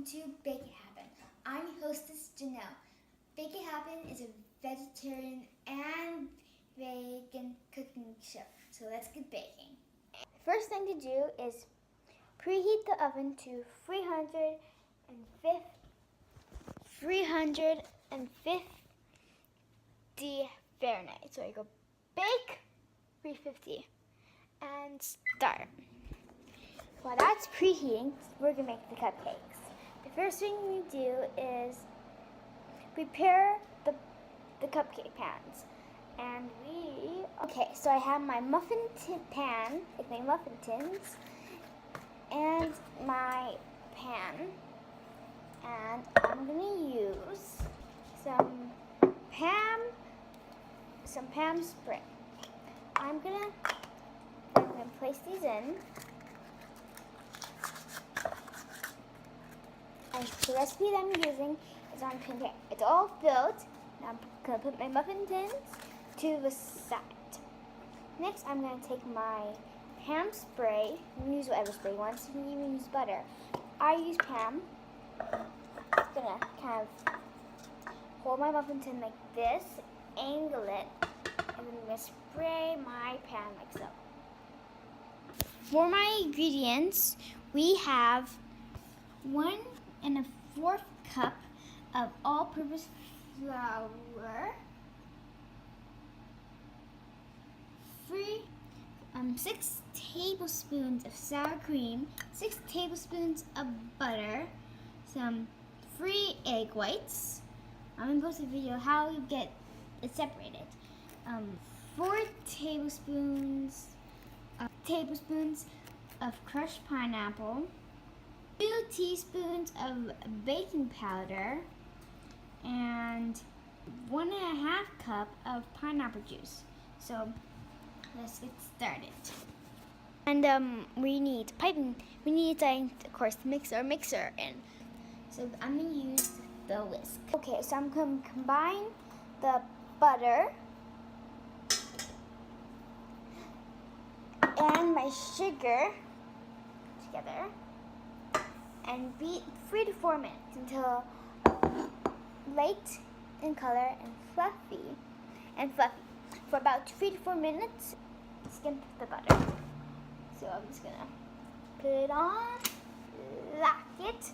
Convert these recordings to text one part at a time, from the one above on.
welcome to Bake It Happen. I'm your hostess, Janelle. Bake It Happen is a vegetarian and vegan cooking show. So let's get baking. First thing to do is preheat the oven to 350 Fahrenheit. So I go bake 350 and start. While that's preheating, we're gonna make the cupcakes. The first thing we do is prepare the cupcake pans. And so I have my muffin pan, like my muffin tins, and my pan. And I'm gonna use some Pam spray. I'm gonna place these in. And the recipe that I'm using is on Pinterest. It's all filled. Now I'm going to put my muffin tins to the side. Next, I'm going to take my Pam spray. You can use whatever spray you want. So you can even use butter. I use Pam. I'm going to kind of hold my muffin tin like this, angle it, and then I'm going to spray my pan like so. For my ingredients, we have 1 1/4 cup of all-purpose flour, 6 tablespoons of sour cream, 6 tablespoons of butter, some 3 egg whites. I'm going to post a video how you get it separated. 4 tablespoons of crushed pineapple, 2 teaspoons of baking powder, and 1 1/2 cup of pineapple juice. So let's get started. And we need piping. We need, of course, the mixer, and so I'm gonna use the whisk. Okay, so I'm gonna combine the butter and my sugar together and beat 3 to 4 minutes until light in color and fluffy. For about 3 to 4 minutes, skimp the butter. So I'm just gonna put it on, lock it,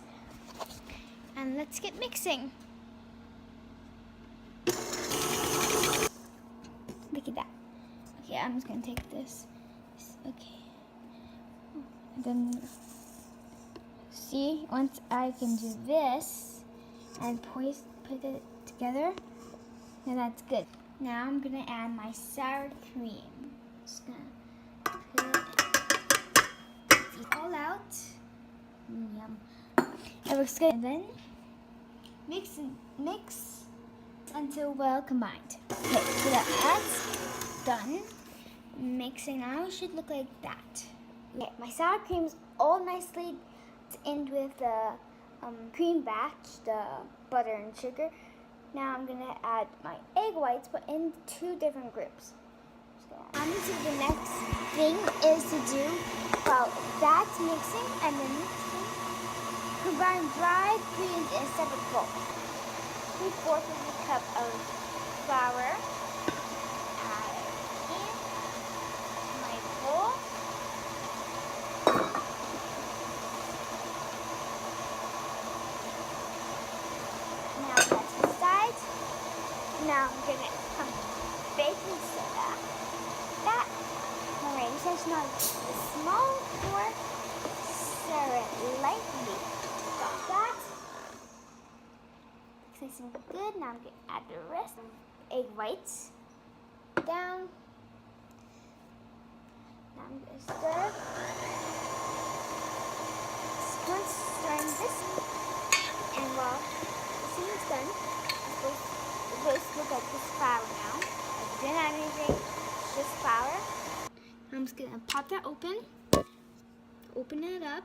and let's get mixing. Look at that. Okay, I'm just gonna take this. Okay. And then see, once I can do this and put it together, then that's good. Now I'm gonna add my sour cream. Just gonna put it all out. Yum. It looks good. And then mix until well combined. Okay, so that's done. Mixing now should look like that. Okay, my sour cream's all nicely in with the cream batch, the butter and sugar. Now I'm gonna add my egg whites, but in 2 different groups. On to the next thing is to do, well, that's mixing, and then combine dried greens in a separate bowl. 3/4 of a cup of flour. Add it in my bowl. Now that's the side. Now I'm gonna pump baking soda. Alright, this is not small or stir it lightly. Got that. Looks nice and good. Now I'm gonna add the rest of egg whites down. Now I'm gonna stir. Once stirring this, and while the season's done, it's supposed to look like this flour now. I didn't add anything, just flour. I'm just gonna pop that open it up,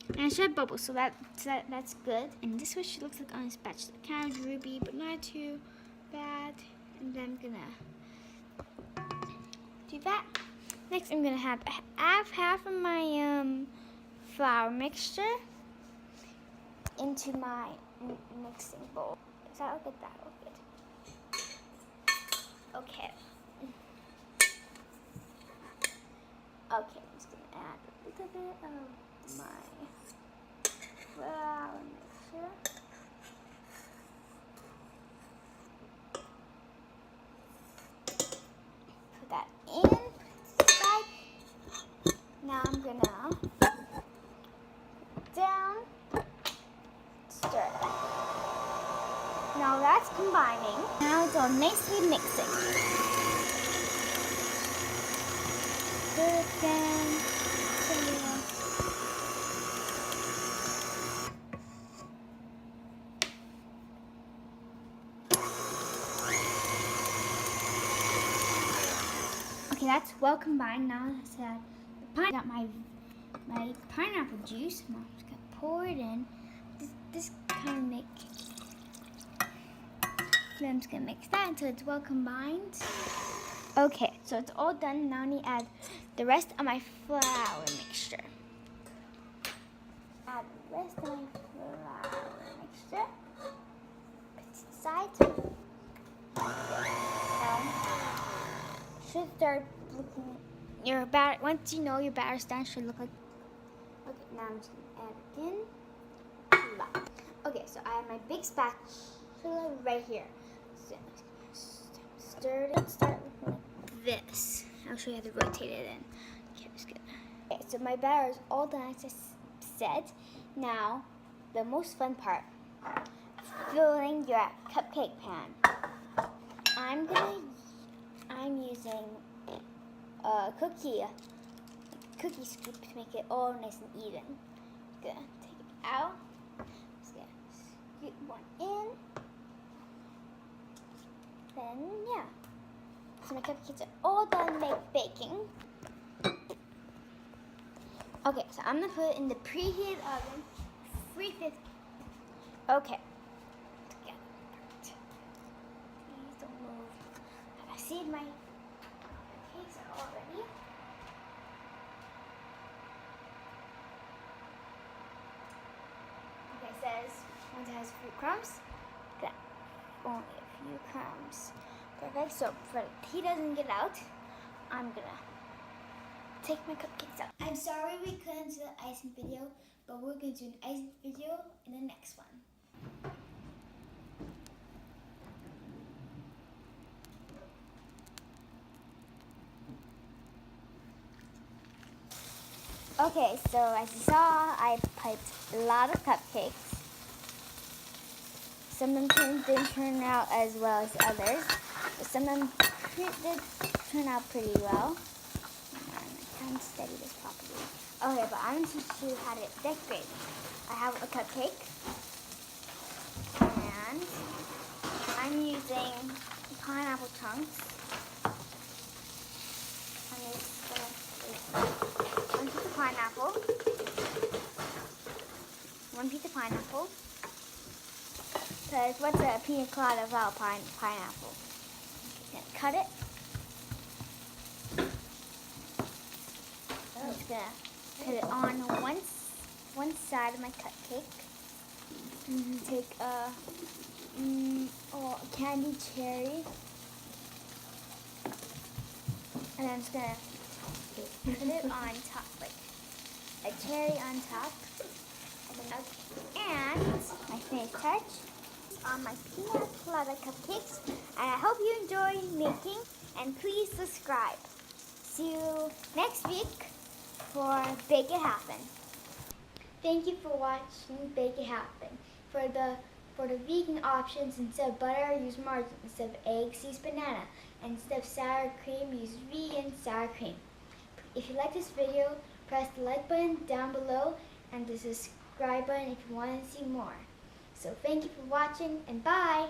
and it should have bubbles, so that's good. And this is what she looks like on a spatula, kind of ruby, but not too bad. And then I'm gonna do that. Next, I'm gonna have half of my flour mixture into my mixing bowl. Does that look good? That look good. Okay. Okay, I'm just gonna add a little bit of my flour mixture. Put that in. Now I'm gonna put it down. Stir it. Now that's combining. Now it's all nicely mixing. Stir it again. Okay, that's well combined. Now let's add I got my pineapple juice. I'm just gonna pour it in. This kind of make. Then I'm just gonna mix that until it's well combined. Okay, so it's all done. Now I need to add the rest of my flour mixture. Add the rest of my flour mixture. Put it aside. Should start looking. Your batter, once you know your batter's done, should look like. Okay, now I'm just gonna add it in. Okay, so I have my big spatula right here. So I'm just gonna stir it, start looking like this. I'll show you how to rotate it in. Okay, just good. Okay, so my batter is all done, as I said. Now, the most fun part: filling your cupcake pan. I'm using a cookie scoop to make it all nice and even. Gonna take it out. Just gonna scoop one in. Then yeah. So my cupcakes are all done baking. Okay, so I'm gonna put it in the preheated oven, 350. Okay. Please don't move. I see my cakes are all ready. Okay, it says once it has a few crumbs, got only a few crumbs. Perfect. So for the tea doesn't get out, I'm gonna take my cupcakes out. I'm sorry we couldn't do the icing video, but we're gonna do an icing video in the next one. Okay, so as you saw, I piped a lot of cupcakes. Some of them didn't turn out as well as others, but some of them did turn out pretty well. I'm trying to steady this properly. Okay, but I'm going to teach you how to decorate. I have a cupcake, and I'm using pineapple chunks. I'm just going to pineapple, one piece of pineapple, because what's a pina colada without pineapple? Gonna cut it. I'm just gonna put it on one side of my cupcake. Take a candy cherry, and I'm just gonna put it on top, like a cherry on top. And my favorite touch on my pina colada cupcakes. And I hope you enjoy making, and please subscribe. See you next week for Bake It Happen. Thank you for watching Bake It Happen. For the vegan options, instead of butter, use margarine. Instead of eggs, use banana. And instead of sour cream, use vegan sour cream. If you like this video, press the like button down below and the subscribe button if you want to see more. So thank you for watching, and bye!